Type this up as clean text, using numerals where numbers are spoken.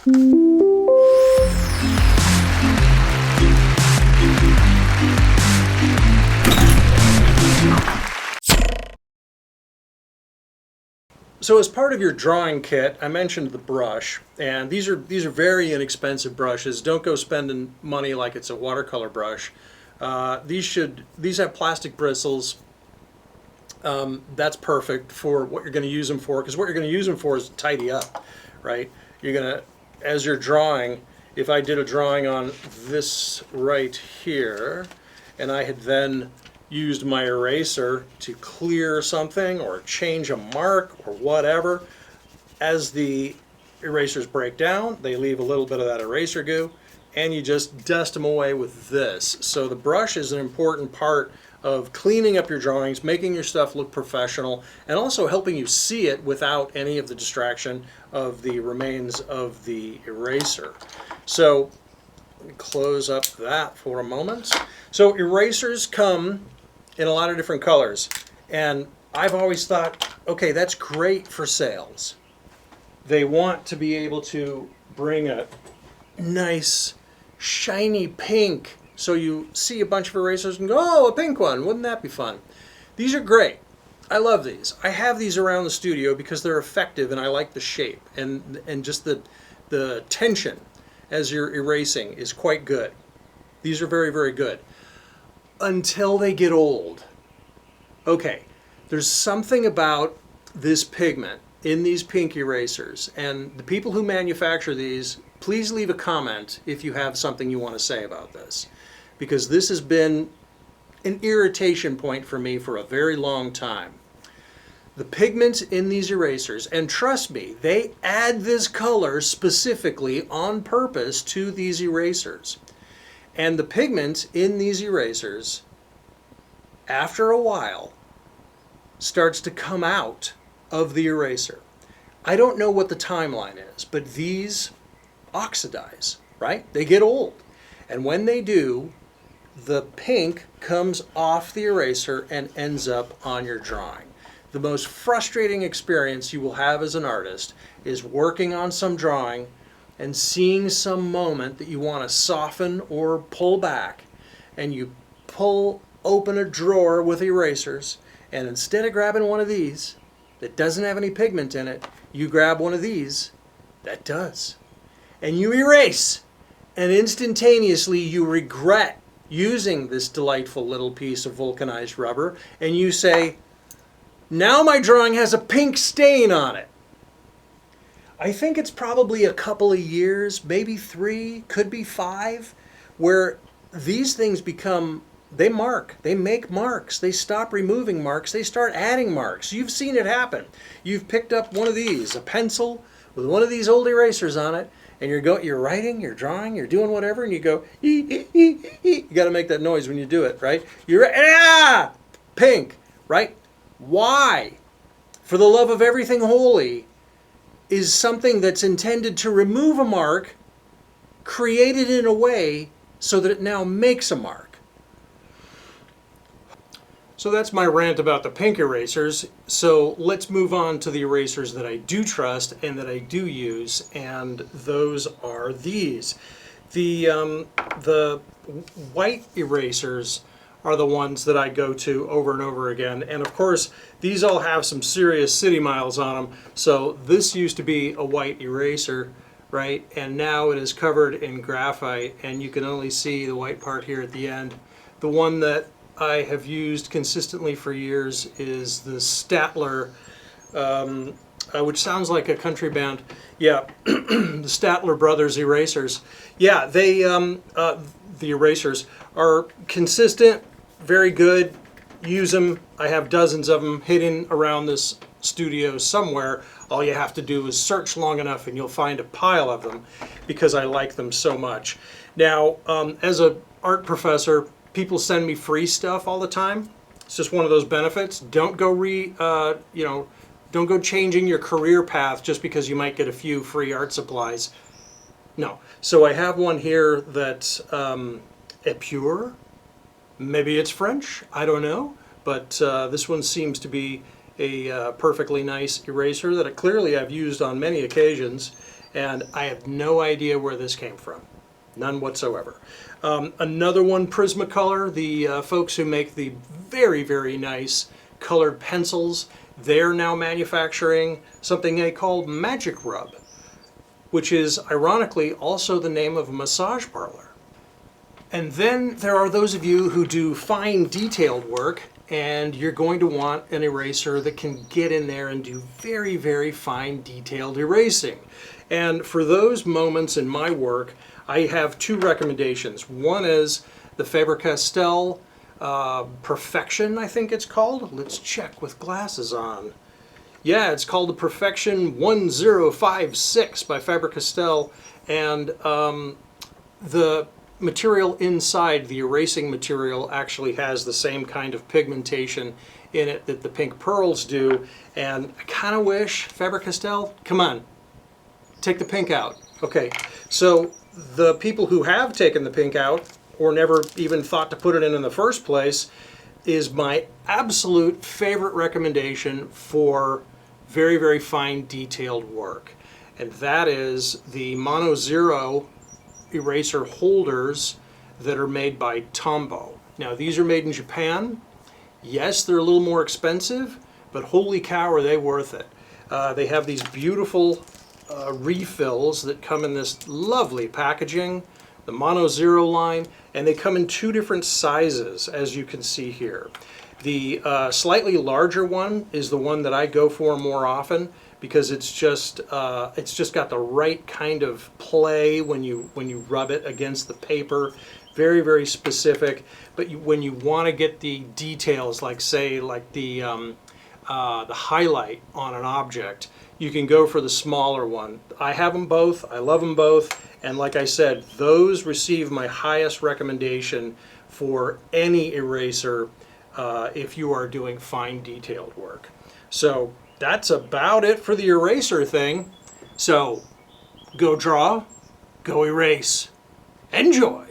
So as part of your drawing kit, I mentioned the brush, and these are very inexpensive brushes. Don't go spending money like it's a watercolor brush. These have plastic bristles. That's perfect for what you're going to use them for, because what you're going to use them for is to tidy up, right? You're going to, as you're drawing, if I did a drawing on this right here, and I had then used my eraser to clear something or change a mark or whatever, as the erasers break down, they leave a little bit of that eraser goo, and you just dust them away with this. So the brush is an important part of cleaning up your drawings, making your stuff look professional, and also helping you see it without any of the distraction of the remains of the eraser. So let me close up that for a moment. So erasers come in a lot of different colors, and I've always thought, okay, that's great for sales. They want to be able to bring a nice shiny pink, so you see a bunch of erasers and go, oh, a pink one, wouldn't that be fun? These are great. I love these. I have these around the studio because they're effective, and I like the shape, and just the tension as you're erasing is quite good. These are very, very good. Until they get old. Okay, there's something about this pigment in these pink erasers, and the people who manufacture these, please leave a comment if you have something you want to say about this, because this has been an irritation point for me for a very long time. The pigments in these erasers, and trust me, they add this color specifically on purpose to these erasers. And the pigment in these erasers, after a while, starts to come out of the eraser. I don't know what the timeline is, but these oxidize, right? They get old. And when they do, the pink comes off the eraser and ends up on your drawing. The most frustrating experience you will have as an artist is working on some drawing and seeing some moment that you want to soften or pull back, and you pull open a drawer with erasers, and instead of grabbing one of these that doesn't have any pigment in it, you grab one of these that does. And you erase, and instantaneously you regret using this delightful little piece of vulcanized rubber, and you say, now my drawing has a pink stain on it. I think it's probably a couple of years, maybe 3, could be 5, where these things become, they make marks. They stop removing marks, they start adding marks. You've seen it happen. You've picked up one of these, a pencil with one of these old erasers on it, and you're writing, you're drawing, you're doing whatever, and you go, you got to make that noise when you do it, right? Pink, right? Why? For the love of everything holy, is something that's intended to remove a mark, created in a way so that it now makes a mark. So that's my rant about the pink erasers. So let's move on to the erasers that I do trust and that I do use, and those are these. The white erasers are the ones that I go to over and over again. And of course, these all have some serious city miles on them. So this used to be a white eraser, right? And now it is covered in graphite, and you can only see the white part here at the end. The one that I have used consistently for years is the Statler, which sounds like a country band. Yeah, the Statler Brothers erasers. Yeah, the erasers are consistent, very good. Use them. I have dozens of them hidden around this studio somewhere. All you have to do is search long enough and you'll find a pile of them, because I like them so much. Now, as an art professor, people send me free stuff all the time. It's just one of those benefits. Don't go don't go changing your career path just because you might get a few free art supplies. No. So I have one here that's Epure. Maybe it's French, I don't know, but this one seems to be a perfectly nice eraser that clearly I've used on many occasions, and I have no idea where this came from. None whatsoever. Another one, Prismacolor, the folks who make the very, very nice colored pencils, they're now manufacturing something they call Magic Rub, which is ironically also the name of a massage parlor. And then there are those of you who do fine detailed work, and you're going to want an eraser that can get in there and do very, very fine detailed erasing. And for those moments in my work, I have two recommendations. One is the Faber-Castell Perfection, I think it's called. Let's check with glasses on. Yeah, it's called the Perfection 1056 by Faber-Castell, and the material inside, the erasing material, actually has the same kind of pigmentation in it that the pink pearls do, and I kind of wish, Faber-Castell, come on, take the pink out. Okay, so the people who have taken the pink out, or never even thought to put it in the first place, is my absolute favorite recommendation for very, very fine detailed work. And that is the Mono Zero eraser holders that are made by Tombow. Now, these are made in Japan. Yes, they're a little more expensive, but holy cow, are they worth it. They have these beautiful refills that come in this lovely packaging, the Mono Zero line, and they come in two different sizes, as you can see here. The slightly larger one is the one that I go for more often, because it's just got the right kind of play when you rub it against the paper. Very, very specific. But when you want to get the details, like say the highlight on an object, you can go for the smaller one. I have them both. I love them both. And like I said, those receive my highest recommendation for any eraser if you are doing fine detailed work. So that's about it for the eraser thing. So go draw, go erase, enjoy.